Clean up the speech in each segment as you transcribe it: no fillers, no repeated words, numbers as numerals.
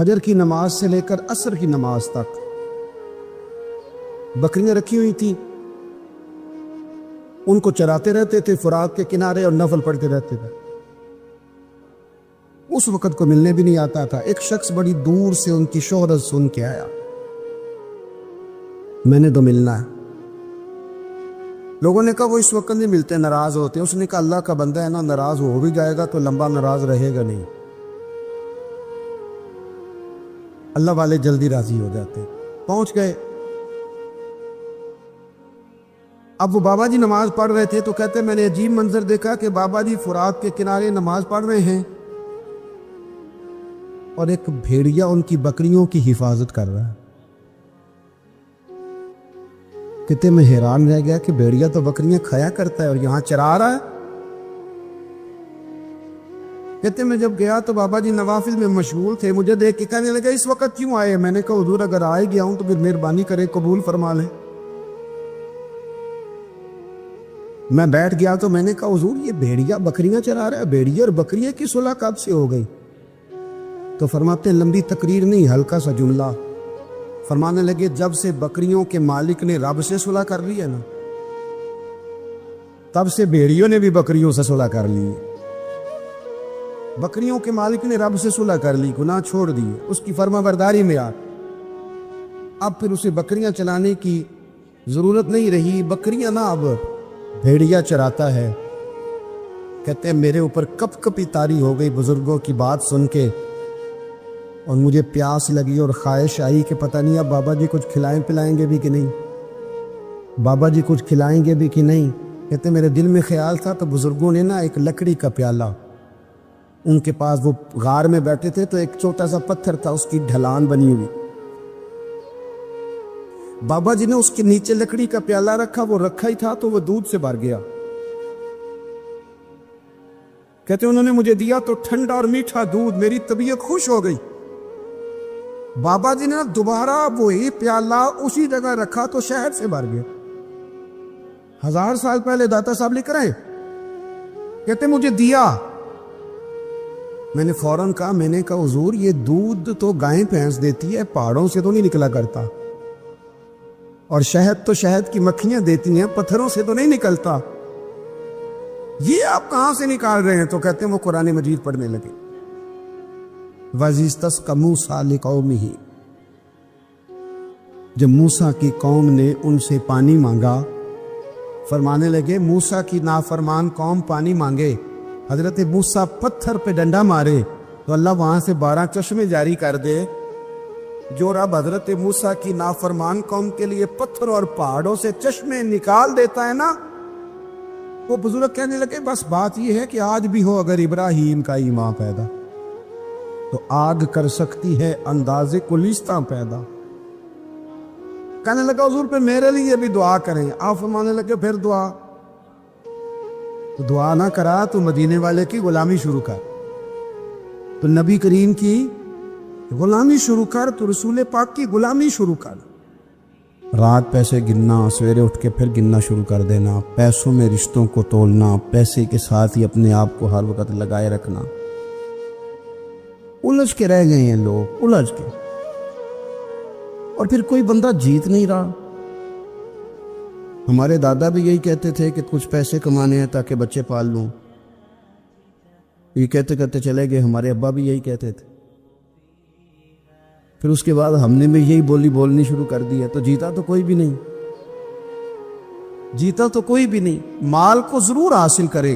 فجر کی نماز سے لے کر عصر کی نماز تک بکریاں رکھی ہوئی تھیں، ان کو چراتے رہتے تھے فرات کے کنارے اور نفل پڑھتے رہتے تھے۔ اس وقت کو ملنے بھی نہیں آتا تھا۔ ایک شخص بڑی دور سے ان کی شہرت سن کے آیا، میں نے تو ملنا ہے۔ لوگوں نے کہا وہ اس وقت نہیں ملتے، ناراض ہوتے۔ اس نے کہا اللہ کا بندہ ہے نا، ناراض ہو بھی جائے گا تو لمبا ناراض رہے گا نہیں، اللہ والے جلدی راضی ہو جاتے۔ پہنچ گئے۔ اب وہ بابا جی نماز پڑھ رہے تھے تو کہتے میں نے عجیب منظر دیکھا کہ بابا جی فرات کے کنارے نماز پڑھ رہے ہیں اور ایک بھیڑیا ان کی بکریوں کی حفاظت کر رہا ہے۔ کہتے میں حیران رہ گیا کہ بھیڑیا تو بکریاں کھایا کرتا ہے اور یہاں چرا رہا ہے۔ کہتے میں جب گیا تو بابا جی نوافل میں مشغول تھے، مجھے دیکھ کے کہنے لگا اس وقت کیوں آئے؟ میں نے کہا حضور اگر آئے گیا ہوں تو پھر مہربانی کرے قبول فرما لیں۔ میں بیٹھ گیا تو میں نے کہا حضور یہ بھیڑیا بکریاں چرا رہا ہے، بھیڑیا اور بکریے کی صلح کب سے ہو گئی؟ تو فرماتے ہیں لمبی تقریر نہیں، ہلکا سا جملہ۔ فرمانے لگے جب سے بکریوں کے مالک نے رب سے صلح کر لی ہے نا، تب سے بھیڑیوں نے بھی بکریوں سے صلح کر لی۔ بکریوں کے مالک نے رب سے صلح کر لی، گناہ چھوڑ دیے، اس کی فرما برداری میں آ، اب پھر اسے بکریاں چلانے کی ضرورت نہیں رہی۔ بکریاں نہ اب بھیڑیا چراتا ہے۔ کہتے ہیں میرے اوپر کپ کپی طاری ہو گئی بزرگوں کی بات سن کے، اور مجھے پیاس لگی اور خواہش آئی کہ پتہ نہیں اب بابا جی کچھ کھلائیں پلائیں گے بھی کہ نہیں، بابا جی کچھ کھلائیں گے بھی کہ نہیں۔ کہتے میرے دل میں خیال تھا تو بزرگوں نے نا ایک لکڑی کا پیالہ، ان کے پاس وہ غار میں بیٹھے تھے تو ایک چھوٹا سا پتھر تھا، اس کی ڈھلان بنی ہوئی، بابا جی نے اس کے نیچے لکڑی کا پیالہ رکھا، وہ رکھا ہی تھا تو وہ دودھ سے بھر گیا۔ کہتے انہوں نے مجھے دیا تو ٹھنڈا اور میٹھا دودھ، میری طبیعت خوش ہو گئی۔ بابا جی نے دوبارہ وہی پیالہ اسی جگہ رکھا تو شہد سے بھر گیا۔ 1000 سال پہلے داتا صاحب لکھ رہے ہیں، کہتے مجھے دیا۔ میں نے فوراً کہا، میں نے کہا حضور یہ دودھ تو گائیں بھینس دیتی ہے، پہاڑوں سے تو نہیں نکلا کرتا، اور شہد تو شہد کی مکھیاں دیتی ہیں، پتھروں سے تو نہیں نکلتا، یہ آپ کہاں سے نکال رہے ہیں؟ تو کہتے ہیں وہ قرآن مجید پڑھنے لگے۔ وَإِذِ اسْتَسْقَىٰ مُوسَىٰ لِقَوْمِهِ، جب موسیٰ کی قوم نے ان سے پانی مانگا، فرمانے لگے موسیٰ کی نافرمان قوم پانی مانگے، حضرت موسیٰ پتھر پہ ڈنڈا مارے تو اللہ وہاں سے 12 چشمے جاری کر دے۔ جو رب حضرت موسیٰ کی نافرمان قوم کے لیے پتھر اور پہاڑوں سے چشمے نکال دیتا ہے نا، وہ بزرگ کہنے لگے بس بات یہ ہے کہ آج بھی ہو اگر ابراہیم کا ایمان پیدا تو آگ کر سکتی ہے انداز کلیستہ پیدا۔ کہنے لگا حضور پہ میرے لیے بھی دعا کریں۔ آپ فرمانے لگے پھر دعا، تو دعا نہ کرا تو مدینے والے کی غلامی شروع کر، تو نبی کریم کی غلامی شروع کر، تو رسول پاک کی غلامی شروع کر۔ رات پیسے گننا، سویرے اٹھ کے پھر گننا شروع کر دینا، پیسوں میں رشتوں کو تولنا، پیسے کے ساتھ ہی اپنے آپ کو ہر وقت لگائے رکھنا۔ الجھ کے رہ گئے ہیں لوگ، الجھ کے، اور پھر کوئی بندہ جیت نہیں رہا۔ ہمارے دادا بھی یہی کہتے تھے کہ کچھ پیسے کمانے ہیں تاکہ بچے پال لوں، یہ کہتے کہتے چلے گئے۔ ہمارے ابا بھی یہی کہتے تھے، پھر اس کے بعد ہم نے بھی یہی بولی بولنی شروع کر دی ہے، تو جیتا تو کوئی بھی نہیں، جیتا تو کوئی بھی نہیں۔ مال کو ضرور حاصل کرے۔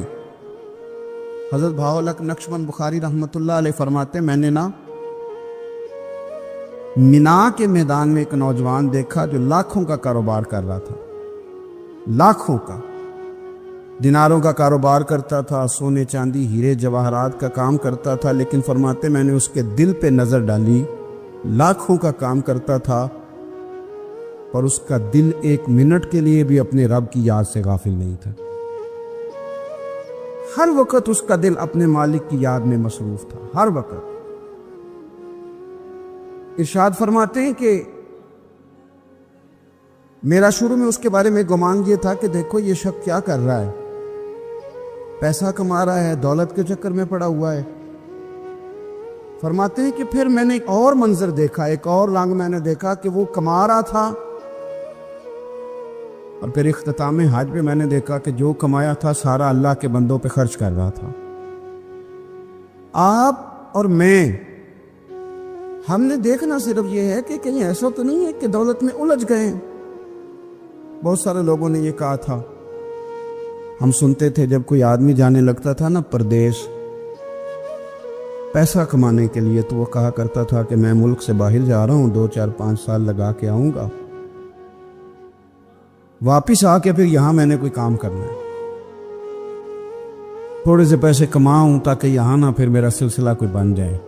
حضرت بہاءالحق نقشبند بخاری رحمۃ اللہ علیہ فرماتے ہیں میں نے نا مینا کے میدان میں ایک نوجوان دیکھا جو لاکھوں کا کاروبار کر رہا تھا، لاکھوں کا، دیناروں کا کاروبار کرتا تھا، سونے چاندی ہیرے جواہرات کا کام کرتا تھا، لیکن فرماتے میں نے اس کے دل پہ نظر ڈالی، لاکھوں کا کام کرتا تھا اور اس کا دل 1 منٹ کے لیے بھی اپنے رب کی یاد سے غافل نہیں تھا۔ ہر وقت اس کا دل اپنے مالک کی یاد میں مصروف تھا، ہر وقت۔ ارشاد فرماتے ہیں کہ میرا شروع میں اس کے بارے میں گمان یہ تھا کہ دیکھو یہ شخص کیا کر رہا ہے، پیسہ کما رہا ہے، دولت کے چکر میں پڑا ہوا ہے۔ فرماتے ہیں کہ پھر میں نے ایک اور منظر دیکھا، ایک اور رنگ میں نے دیکھا کہ وہ کما رہا تھا، اور پھر اختتام حج پہ میں نے دیکھا کہ جو کمایا تھا سارا اللہ کے بندوں پہ خرچ کر رہا تھا۔ آپ اور میں، ہم نے دیکھنا صرف یہ ہے کہ کہیں ایسا تو نہیں ہے کہ دولت میں الجھ گئے۔ بہت سارے لوگوں نے یہ کہا تھا، ہم سنتے تھے جب کوئی آدمی جانے لگتا تھا نا پردیش پیسہ کمانے کے لیے، تو وہ کہا کرتا تھا کہ میں ملک سے باہر جا رہا ہوں، 2 4 5 سال لگا کے آؤں گا، واپس آ کے پھر یہاں میں نے کوئی کام کرنا ہے، تھوڑے سے پیسے کماؤں تاکہ یہاں نہ پھر میرا سلسلہ کوئی بن جائے۔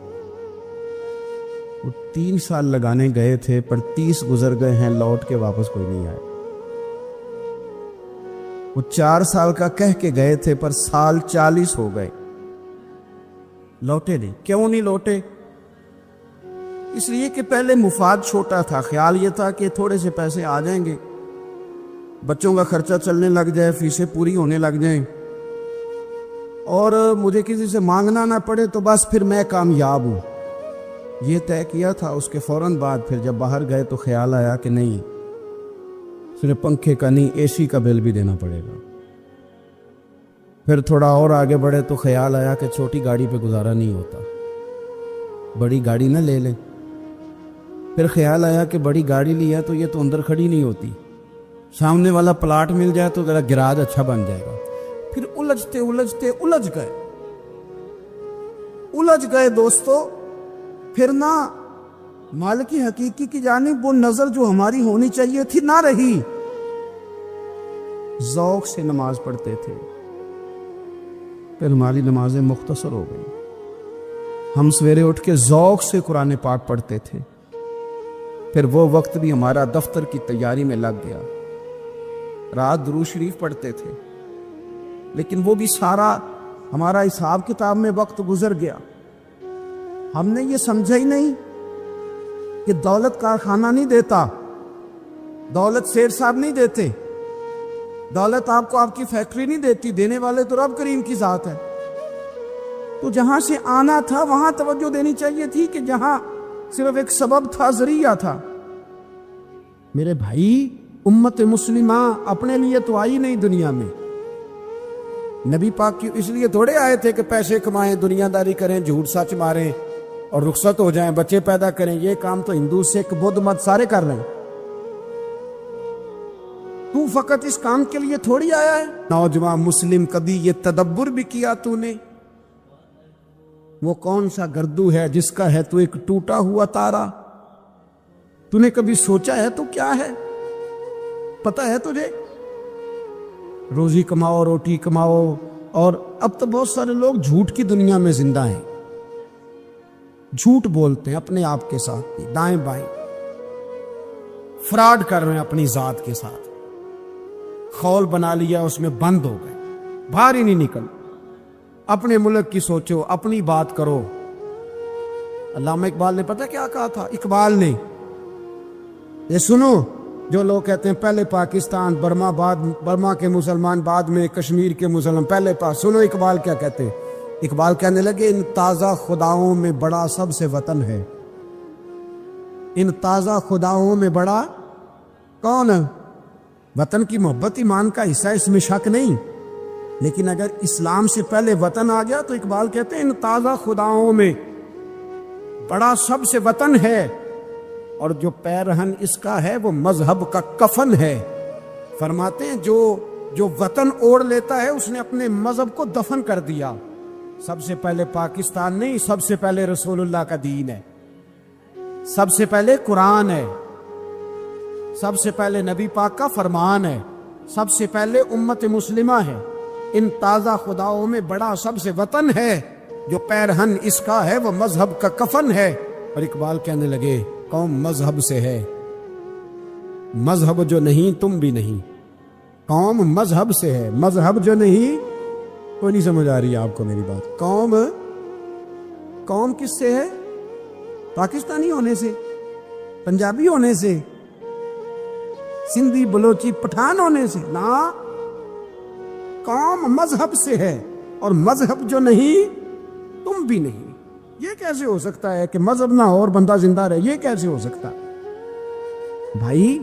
وہ 3 سال لگانے گئے تھے پر 30 گزر گئے ہیں، لوٹ کے واپس کوئی نہیں آئے۔ وہ 4 سال کا کہہ کے گئے تھے پر سال 40 ہو گئے، لوٹے نہیں۔ کیوں نہیں لوٹے؟ اس لیے کہ پہلے مفاد چھوٹا تھا، خیال یہ تھا کہ تھوڑے سے پیسے آ جائیں گے، بچوں کا خرچہ چلنے لگ جائے، فیسیں پوری ہونے لگ جائیں، اور مجھے کسی سے مانگنا نہ پڑے، تو بس پھر میں کامیاب ہوں۔ یہ طے کیا تھا۔ اس کے فوراً بعد پھر جب باہر گئے تو خیال آیا کہ نہیں، صرف پنکھے کا نہیں، اے سی کا بل بھی دینا پڑے گا۔ پھر تھوڑا اور آگے بڑھے تو خیال آیا کہ چھوٹی گاڑی پہ گزارا نہیں ہوتا، بڑی گاڑی نہ لے لیں۔ پھر خیال آیا کہ بڑی گاڑی لیا تو یہ تو اندر کھڑی نہیں ہوتی، سامنے والا پلاٹ مل جائے تو ذرا گراج اچھا بن جائے گا۔ پھر الجھتے الجھتے الجھ گئے دوستو۔ پھر نہ مالک حقیقی کی جانب وہ نظر جو ہماری ہونی چاہیے تھی نہ رہی۔ ذوق سے نماز پڑھتے تھے، پھر ہماری نمازیں مختصر ہو گئی۔ ہم سویرے اٹھ کے ذوق سے قرآن پاک پڑھتے تھے، پھر وہ وقت بھی ہمارا دفتر کی تیاری میں لگ گیا۔ رات درود شریف پڑھتے تھے، لیکن وہ بھی سارا ہمارا حساب کتاب میں وقت گزر گیا۔ ہم نے یہ سمجھا ہی نہیں کہ دولت کارخانہ نہیں دیتا، دولت شیر صاحب نہیں دیتے، دولت آپ کو آپ کی فیکٹری نہیں دیتی، دینے والے تو رب کریم کی ذات ہے۔ تو جہاں سے آنا تھا وہاں توجہ دینی چاہیے تھی کہ جہاں صرف ایک سبب تھا، ذریعہ تھا۔ میرے بھائی، امت مسلمہ اپنے لیے تو آئی نہیں دنیا میں، نبی پاک کی اس لیے تھوڑے آئے تھے کہ پیسے کمائیں، دنیا داری کریں، جھوٹ سچ ماریں اور رخصت ہو جائیں، بچے پیدا کریں۔ یہ کام تو ہندو سکھ بدھ مت سارے کر رہے ہیں، تو فقط اس کام کے لیے تھوڑی آیا ہے۔ نوجوان مسلم، کبھی یہ تدبر بھی کیا تو نے؟ وہ کون سا گردو ہے جس کا ہے تو ایک ٹوٹا ہوا تارا؟ تو نے کبھی سوچا ہے تو کیا ہے؟ پتہ ہے تجھے؟ روزی کماؤ، روٹی کماؤ، اور اب تو بہت سارے لوگ جھوٹ کی دنیا میں زندہ ہیں، جھوٹ بولتے ہیں اپنے آپ کے ساتھ، دائیں بائیں فراڈ کر رہے ہیں اپنی ذات کے ساتھ، خول بنا لیا، اس میں بند ہو گئے، باہر ہی نہیں نکل۔ اپنے ملک کی سوچو، اپنی بات کرو۔ علامہ اقبال نے پتہ کیا کہا تھا؟ اقبال نے، یہ سنو، جو لوگ کہتے ہیں پہلے پاکستان، برما کے مسلمان بعد میں کشمیر کے مسلمان، پہلے سنو اقبال کیا کہتے ہیں۔ اقبال کہنے لگے، ان تازہ خداؤں میں بڑا سب سے وطن ہے۔ ان تازہ خداؤں میں بڑا کون؟ وطن کی محبت ایمان کا حصہ، اس میں شک نہیں، لیکن اگر اسلام سے پہلے وطن آ گیا تو اقبال کہتے ہیں ان تازہ خداؤں میں بڑا سب سے وطن ہے، اور جو پیرہن اس کا ہے وہ مذہب کا کفن ہے۔ فرماتے ہیں جو وطن اوڑھ لیتا ہے اس نے اپنے مذہب کو دفن کر دیا۔ سب سے پہلے پاکستان نہیں، سب سے پہلے رسول اللہ کا دین ہے، سب سے پہلے قرآن ہے، سب سے پہلے نبی پاک کا فرمان ہے، سب سے پہلے امت مسلمہ ہے۔ ان تازہ خداؤں میں بڑا سب سے وطن ہے، جو پیرہن اس کا ہے وہ مذہب کا کفن ہے۔ اور اقبال کہنے لگے، قوم مذہب سے ہے، مذہب جو نہیں تم بھی نہیں۔ قوم مذہب سے ہے، مذہب جو نہیں، کوئی نہیں سمجھ آ رہی ہے آپ کو میری بات؟ قوم کس سے ہے؟ پاکستانی ہونے سے، پنجابی ہونے سے، سندھی بلوچی پٹھان ہونے سے نہ، قوم مذہب سے ہے، اور مذہب جو نہیں تم بھی نہیں۔ یہ کیسے ہو سکتا ہے کہ مذہب نہ ہو اور بندہ زندہ رہے؟ یہ کیسے ہو سکتا ہے؟ بھائی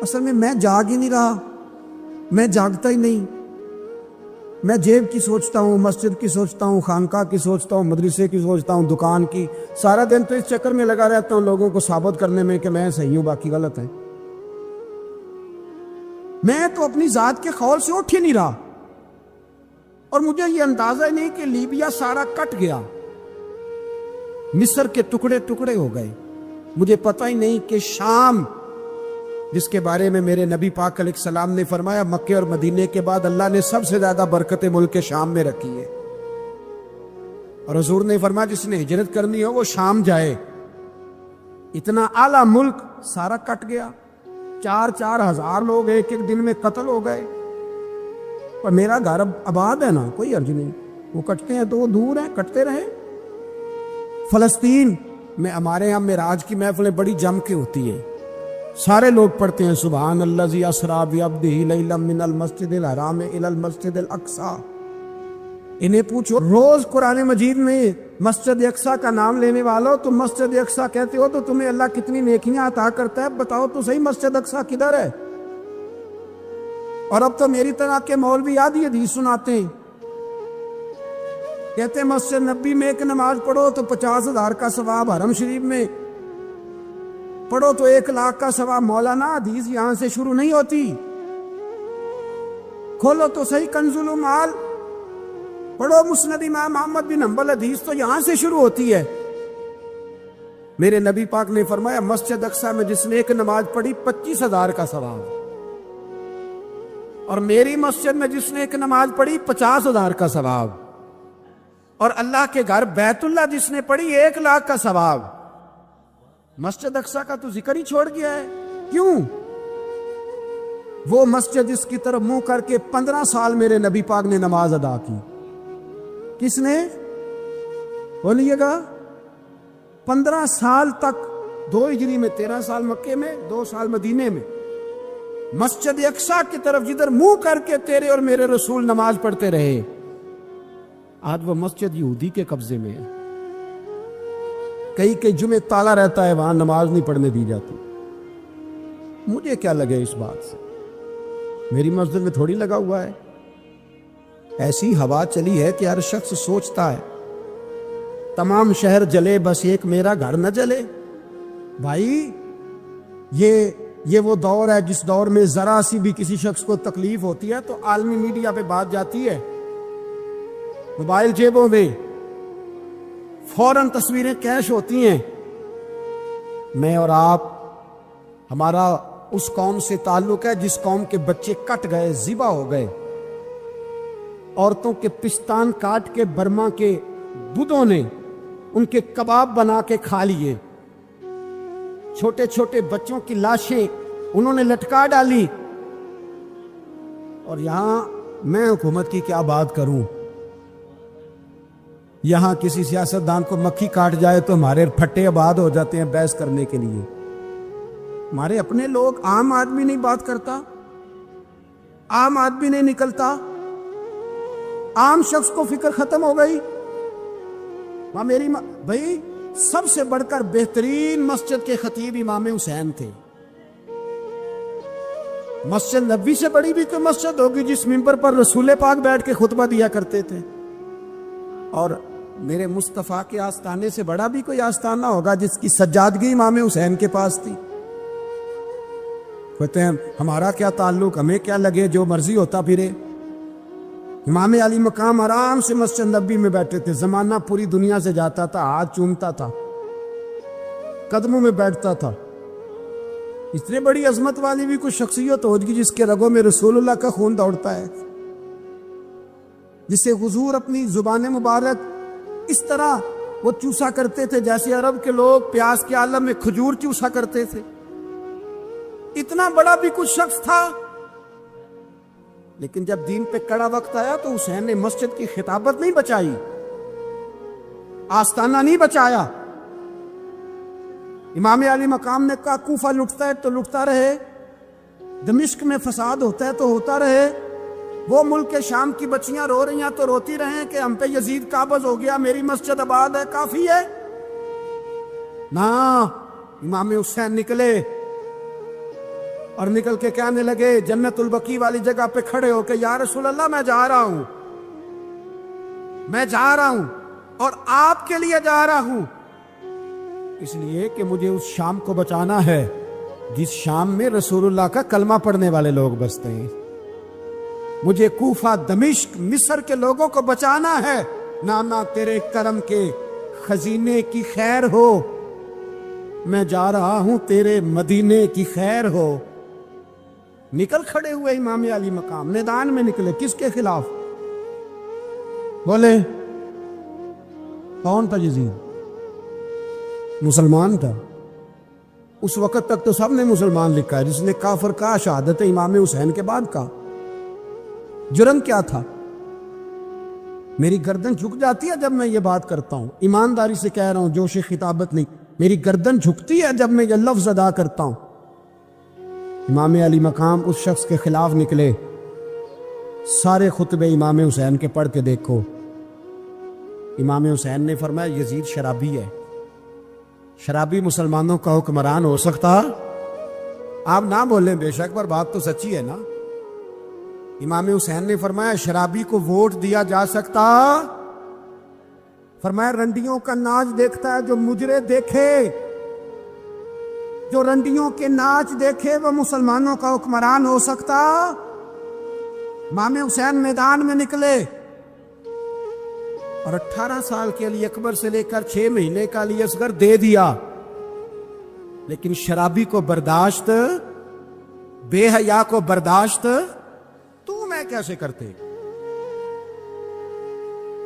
اصل میں جاگ ہی نہیں رہا، میں جاگتا ہی نہیں، میں جیب کی سوچتا ہوں، مسجد کی سوچتا ہوں، خانقاہ کی سوچتا ہوں، مدرسے کی سوچتا ہوں، دکان کی، سارا دن تو اس چکر میں لگا رہتا ہوں لوگوں کو ثابت کرنے میں کہ میں صحیح ہوں باقی غلط ہیں۔ میں تو اپنی ذات کے خول سے اٹھ ہی نہیں رہا، اور مجھے یہ اندازہ ہی نہیں کہ لیبیا سارا کٹ گیا، مصر کے ٹکڑے ٹکڑے ہو گئے، مجھے پتہ ہی نہیں کہ شام، جس کے بارے میں میرے نبی پاک علیہ السلام نے فرمایا مکے اور مدینے کے بعد اللہ نے سب سے زیادہ برکت ملک کے شام میں رکھی ہے، اور حضور نے فرمایا جس نے ہجرت کرنی ہو وہ شام جائے۔ اتنا اعلیٰ ملک سارا کٹ گیا، 4,000 لوگ ایک ایک دن میں قتل ہو گئے، پر میرا گھر اب آباد ہے نا، کوئی عرض نہیں، وہ کٹتے ہیں تو وہ دور ہیں، کٹتے رہیں۔ فلسطین میں ہمارے یہاں معراج کی محفلیں بڑی جم کے ہوتی ہیں، سارے لوگ پڑھتے ہیں سبحان الذی اسریٰ بعبدہ لیلا من المسجد الحرام الی المسجد الاقصی۔ انہیں پوچھو روز قرآن مجید میں مسجد اقصی کا نام لینے والوں، تم مسجد اقصی کہتے ہو تو تمہیں اللہ کتنی نیکیاں عطا کرتا ہے، بتاؤ تو صحیح مسجد اقصی کدھر ہے؟ اور اب تو میری طرح کے مولوی آدھی حدیث سناتے ہیں، کہتے ہیں مسجد نبی میں ایک نماز پڑھو تو 50,000 کا ثواب، حرم شریف میں پڑھو تو 1,00,000 کا ثواب۔ مولانا حدیث یہاں سے شروع نہیں ہوتی، کھولو تو صحیح کنز المال، پڑھو مسند امام احمد بن حنبل، حدیث تو یہاں سے شروع ہوتی ہے۔ میرے نبی پاک نے فرمایا مسجد اقصی میں جس نے ایک نماز پڑھی 25,000 کا ثواب، اور میری مسجد میں جس نے ایک نماز پڑھی 50,000 کا ثواب، اور اللہ کے گھر بیت اللہ جس نے پڑھی 1,00,000 کا ثواب۔ مسجد اقصی کا تو ذکر ہی چھوڑ گیا ہے، کیوں؟ وہ مسجد جس کی طرف منہ کر کے 15 سال میرے نبی پاک نے نماز ادا کی، کس نے؟ بولیے گا 15 سال تک، 2 ہجری میں 13 سال مکے میں، 2 سال مدینے میں، مسجد اقصی کی طرف جدھر منہ کر کے تیرے اور میرے رسول نماز پڑھتے رہے۔ آج وہ مسجد یہودی کے قبضے میں ہے، کئی جمعے تالا رہتا ہے، وہاں نماز نہیں پڑھنے دی جاتی۔ مجھے کیا لگے اس بات سے؟ میری مسجد میں تھوڑی لگا ہوا ہے۔ ایسی ہوا چلی ہے کہ ہر شخص سوچتا ہے تمام شہر جلے بس ایک میرا گھر نہ جلے۔ بھائی یہ وہ دور ہے جس دور میں ذرا سی بھی کسی شخص کو تکلیف ہوتی ہے تو عالمی میڈیا پہ بات جاتی ہے، موبائل جیبوں میں فوراً تصویریں کیش ہوتی ہیں۔ میں اور آپ، ہمارا اس قوم سے تعلق ہے جس قوم کے بچے کٹ گئے، ذبح ہو گئے، عورتوں کے پستان کاٹ کے برما کے بدھوں نے ان کے کباب بنا کے کھا لیے، چھوٹے چھوٹے بچوں کی لاشیں انہوں نے لٹکا ڈالی، اور یہاں میں حکومت کی کیا بات کروں؟ یہاں کسی سیاستدان کو مکھی کاٹ جائے تو ہمارے پھٹے آباد ہو جاتے ہیں بحث کرنے کے لیے۔ ہمارے اپنے لوگ، عام آدمی نہیں بات کرتا، عام آدمی نہیں نکلتا، عام شخص کو فکر ختم ہو گئی۔ بھائی سب سے بڑھ کر بہترین مسجد کے خطیب امام حسین تھے۔ مسجد نبوی سے بڑی بھی کوئی مسجد ہوگی جس منبر پر رسول پاک بیٹھ کے خطبہ دیا کرتے تھے، اور میرے مصطفیٰ کے آستانے سے بڑا بھی کوئی آستانہ ہوگا جس کی سجادگی امام حسین کے پاس تھی۔ کہتے ہیں ہمارا کیا تعلق، ہمیں کیا لگے، جو مرضی ہوتا پھرے۔ امام علی مقام آرام سے مسجد نبی میں بیٹھے تھے، زمانہ پوری دنیا سے جاتا تھا، ہاتھ چومتا تھا، قدموں میں بیٹھتا تھا۔ اتنے بڑی عظمت والی بھی کوئی شخصیت ہوگی جس کے رگوں میں رسول اللہ کا خون دوڑتا ہے، جسے حضور اپنی زبان مبارک اس طرح وہ چوسا کرتے تھے جیسے عرب کے لوگ پیاس کے عالم میں کھجور چوسا کرتے تھے۔ اتنا بڑا بھی کچھ شخص تھا، لیکن جب دین پہ کڑا وقت آیا تو حسین نے مسجد کی خطابت نہیں بچائی، آستانہ نہیں بچایا۔ امام علی مقام نے کہا کوفہ لٹتا ہے تو لٹتا رہے، دمشق میں فساد ہوتا ہے تو ہوتا رہے، وہ ملک شام کی بچیاں رو رہی ہیں تو روتی رہیں کہ ہم پہ یزید قابض ہو گیا، میری مسجد آباد ہے، کافی ہے؟ نا، امام حسین نکلے اور نکل کے کہنے لگے جنت البقیع والی جگہ پہ کھڑے ہو کہ یا رسول اللہ میں جا رہا ہوں، میں جا رہا ہوں اور آپ کے لیے جا رہا ہوں، اس لیے کہ مجھے اس شام کو بچانا ہے جس شام میں رسول اللہ کا کلمہ پڑھنے والے لوگ بستے ہیں، مجھے کوفہ، دمشق، مصر کے لوگوں کو بچانا ہے، نانا تیرے کرم کے خزینے کی خیر ہو، میں جا رہا ہوں تیرے مدینے کی خیر ہو۔ نکل کھڑے ہوئے امام علی مقام، میدان میں نکلے، کس کے خلاف؟ بولے کون تھا؟ یزید مسلمان تھا، اس وقت تک تو سب نے مسلمان لکھا ہے، جس نے کافر کہا شہادت امام حسین کے بعد کہا۔ جرم کیا تھا؟ میری گردن جھک جاتی ہے جب میں یہ بات کرتا ہوں، ایمانداری سے کہہ رہا ہوں، جوش خطابت نہیں، میری گردن جھکتی ہے جب میں یہ لفظ ادا کرتا ہوں۔ امام علی مقام اس شخص کے خلاف نکلے، سارے خطبے امام حسین کے پڑھ کے دیکھو، امام حسین نے فرمایا یزید شرابی ہے، شرابی مسلمانوں کا حکمران ہو سکتا؟ آپ نہ بولیں بے شک، پر بات تو سچی ہے نا۔ امام حسین نے فرمایا شرابی کو ووٹ دیا جا سکتا؟ فرمایا رنڈیوں کا ناچ دیکھتا ہے جو مجرے دیکھے، جو رنڈیوں کے ناچ دیکھے وہ مسلمانوں کا حکمران ہو سکتا؟ امام حسین میدان میں نکلے اور 18 سال کے علی اکبر سے لے کر 6 مہینے کا علی اصغر دے دیا، لیکن شرابی کو برداشت، بے حیا کو برداشت تو میں کیسے کرتے؟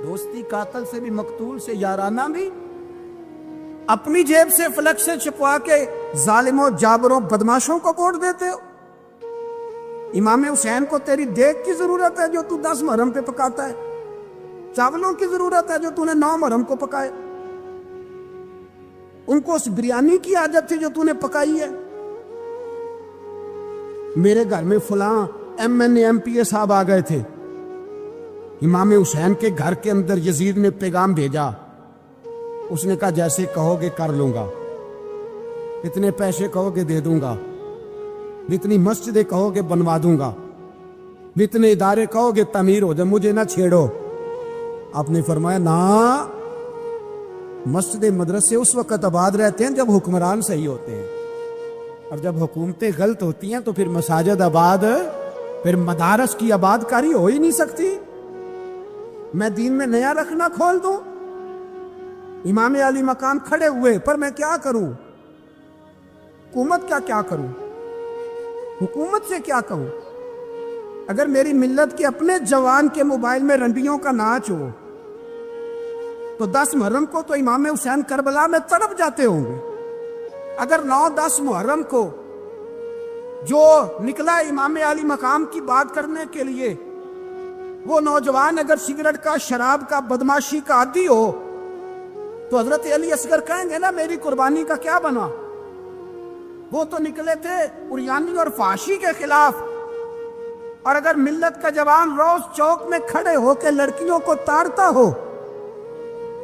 دوستی قاتل سے بھی، مقتول سے یارانہ بھی، اپنی جیب سے فلک سے چھپوا کے ظالموں، جابروں، بدماشوں کو ووٹ دیتے ہو۔ امام حسین کو تیری دیگ کی ضرورت ہے جو تو 10 محرم پہ پکاتا ہے، چاولوں کی ضرورت ہے جو تو نے 9 محرم کو پکائے، ان کو اس بریانی کی عادت تھی جو تو نے پکائی ہے۔ میرے گھر میں فلاں MNA MPA صاحب آ گئے تھے، امام حسین کے گھر کے اندر یزید نے پیغام بھیجا، اس نے کہا جیسے کہو گے کر لوں گا، اتنے پیسے کہو گے دے دوں گا، جتنی مسجدیں کہو گے بنوا دوں گا، جتنے ادارے کہو گے تعمیر ہو جائے، مجھے نہ چھیڑو۔ آپ نے فرمایا نا، مسجد مدرسے اس وقت آباد رہتے ہیں جب حکمران صحیح ہوتے ہیں، اور جب حکومتیں غلط ہوتی ہیں تو پھر مساجد آباد، پھر مدارس کی آباد کاری ہو ہی نہیں سکتی۔ میں دین میں نیا رکھنا کھول دوں؟ امام علی مقام کھڑے ہوئے، پر میں کیا کروں؟ حکومت کا کیا کروں؟ حکومت سے کیا کہوں؟ اگر میری ملت کے اپنے جوان کے موبائل میں رنڈیوں کا ناچ ہو تو 10 محرم کو تو امام حسین کربلا میں تڑپ جاتے ہوں گے۔ اگر 9-10 محرم کو جو نکلا امام علی مقام کی بات کرنے کے لیے، وہ نوجوان اگر سگریٹ کا، شراب کا، بدماشی کا عادی ہو تو حضرت علی اصغر کہیں گے نا میری قربانی کا کیا بنا؟ وہ تو نکلے تھے عریانی اور فحاشی کے خلاف، اور اگر ملت کا جوان روز چوک میں کھڑے ہو کے لڑکیوں کو تاڑتا ہو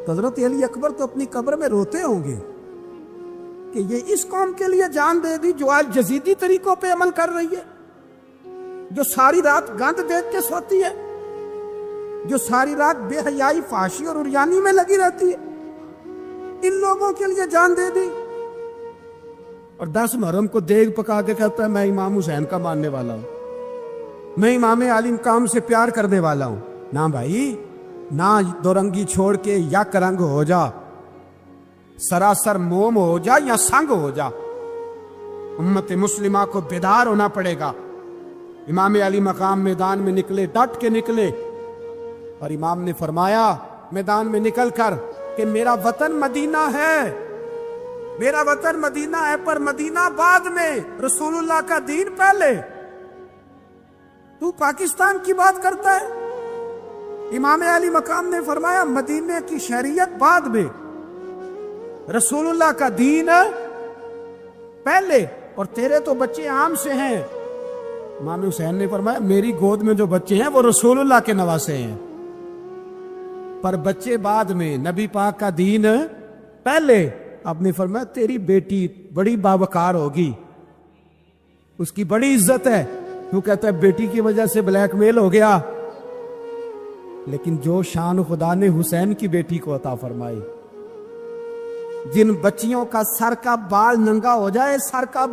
تو حضرت علی اکبر تو اپنی قبر میں روتے ہوں گے کہ یہ اس قوم کے لیے جان دے دی جو آج جزیدی طریقوں پہ عمل کر رہی ہے، جو ساری رات گند دیکھ کے سوتی ہے، جو ساری رات بے حیائی، فحاشی اور عریانی میں لگی رہتی ہے، ان لوگوں کے لیے جان دے دی، اور 10 محرم کو دیگ پکا کے کہتا ہے میں امام حسین کا ماننے والا ہوں، میں امام علی مقام سے پیار کرنے والا ہوں۔ نہ بھائی، نہ دو رنگی چھوڑ کے یک رنگ ہو جا، سراسر موم ہو جا یا سنگ ہو جا، امت مسلمہ کو بیدار ہونا پڑے گا۔ امام علی مقام میدان میں نکلے، ڈٹ کے نکلے، اور امام نے فرمایا میدان میں نکل کر کہ میرا وطن مدینہ ہے، میرا وطن مدینہ ہے، پر مدینہ بعد میں، رسول اللہ کا دین پہلے۔ تو پاکستان کی بات کرتا ہے؟ امام علی مقام نے فرمایا مدینہ کی شریعت بعد میں، رسول اللہ کا دین پہلے، اور تیرے تو بچے عام سے ہیں، امام حسین نے فرمایا میری گود میں جو بچے ہیں وہ رسول اللہ کے نواسے ہیں، پر بچے بعد میں، نبی پاک کا دین پہلے۔ آپ نے فرمایا تیری بیٹی بڑی باوقار ہوگی، اس کی بڑی عزت ہے، تو کہتا ہے بیٹی کی وجہ سے بلیک میل ہو گیا، لیکن جو شان خدا نے حسین کی بیٹی کو عطا فرمائی، جن بچیوں کا سر کا بال ننگا ہو جائے، سر کا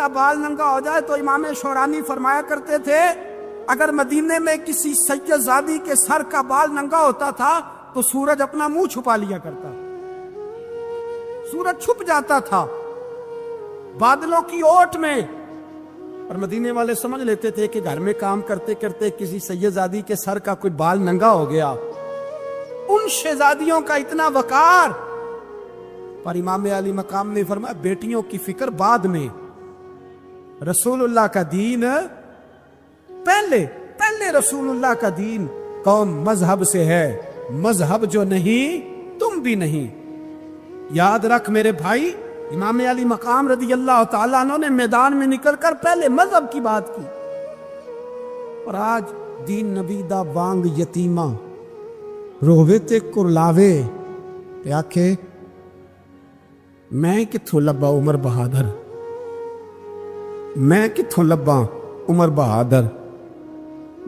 بال ننگا ہو جائے، تو امام شورانی فرمایا کرتے تھے اگر مدینے میں کسی سید زادی کے سر کا بال ننگا ہوتا تھا تو سورج اپنا منہ چھپا لیا کرتا، سورج چھپ جاتا تھا بادلوں کی اوٹ میں، اور مدینے والے سمجھ لیتے تھے کہ گھر میں کام کرتے کرتے کسی سید زادی کے سر کا کوئی بال ننگا ہو گیا۔ ان شہزادیوں کا اتنا وقار، پر امام علی مقام نے فرمایا بیٹیوں کی فکر بعد میں، رسول اللہ کا دین پہلے رسول اللہ کا دین۔ قوم مذہب سے ہے، مذہب جو نہیں تم بھی نہیں۔ یاد رکھ میرے بھائی، امام علی مقام رضی اللہ تعالیٰ عنہ نے میدان میں نکل کر پہلے مذہب کی بات کی، اور آج دین نبی دا وانگ یتیمہ رووے تے کرلاوے تے آکھے میں کتھوں لبا عمر بہادر، میں کتھوں لبا عمر بہادر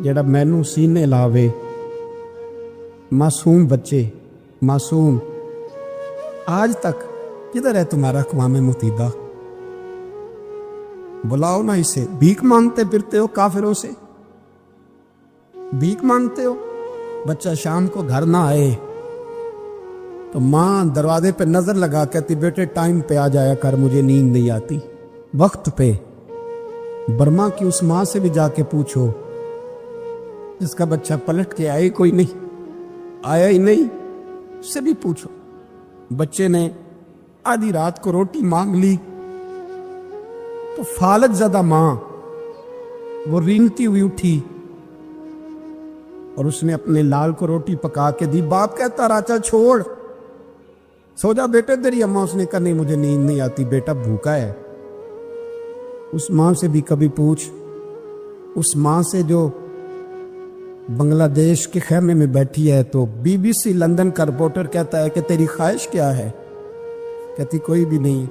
جڑا مینوں سینے لاوے۔ معصوم بچے، معصوم، آج تک کدھر ہے تمہارا اقوام متحدہ؟ بلاؤ نا اسے۔ بھیک مانگتے پھرتے ہو کافروں سے، بھیک مانگتے ہو۔ بچہ شام کو گھر نہ آئے تو ماں دروازے پہ نظر لگا کہتی بیٹے ٹائم پہ آ جایا کر، مجھے نیند نہیں آتی، وقت پہ۔ برما کی اس ماں سے بھی جا کے پوچھو جس کا بچہ پلٹ کے آئے کوئی نہیں، آیا ہی نہیں، اس سے بھی پوچھو۔ بچے نے آدھی رات کو روٹی مانگ لی تو فالج زدہ ماں وہ رینگتی ہوئی اٹھی اور اس نے اپنے لال کو روٹی پکا کے دی۔ باپ کہتا راچا چھوڑ، سو جا بیٹے تیری اماں۔ اس نے کہا نہیں مجھے نیند نہیں آتی، بیٹا بھوکا ہے۔ اس ماں سے بھی کبھی پوچھ، اس ماں سے جو بنگلہ دیش کے خیمے میں بیٹھی ہے تو بی بی سی لندن کا رپورٹر کہتا ہے کہ تیری خواہش کیا ہے؟ کہتی کوئی بھی نہیں۔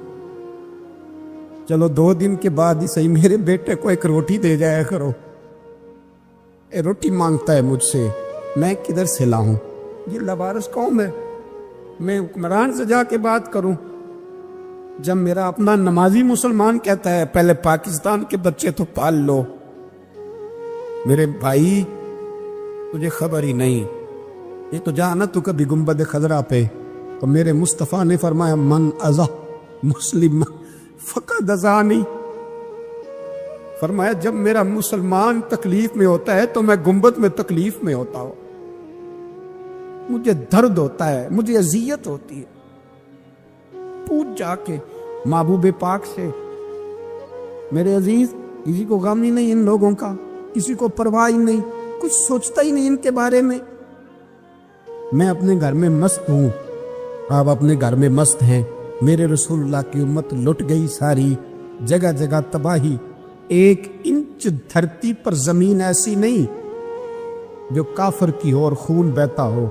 چلو 2 دن کے بعد ہی صحیح میرے بیٹے کو ایک روٹی دے جایا کرو، اے روٹی مانگتا ہے مجھ سے، میں کدھر سے لاؤں؟ یہ لوارث قوم ہے، میں حکمران سے جا کے بات کروں؟ جب میرا اپنا نمازی مسلمان کہتا ہے پہلے پاکستان کے بچے تو پال لو۔ میرے بھائی تجھے خبر ہی نہیں، یہ تو جانا تو کبھی گنبد خضرا پہ، تو میرے مصطفیٰ نے فرمایا من ازا مسلم فقد ازانی، فرمایا جب میرا مسلمان تکلیف میں ہوتا ہے تو میں گنبد میں تکلیف میں ہوتا ہوں، مجھے درد ہوتا ہے، مجھے اذیت ہوتی ہے۔ پوچھ جا کے محبوب پاک سے، میرے عزیز کسی کو غم ہی نہیں ان لوگوں کا، کسی کو پرواہ ہی نہیں، کچھ سوچتا ہی نہیں ان کے بارے میں۔ میں اپنے گھر میں مست ہوں، آپ اپنے گھر میں مست ہیں۔ میرے رسول اللہ کی امت لٹ گئی ساری، جگہ جگہ تباہی، 1 انچ دھرتی پر زمین ایسی نہیں جو کافر کی ہو اور خون بہتا ہو۔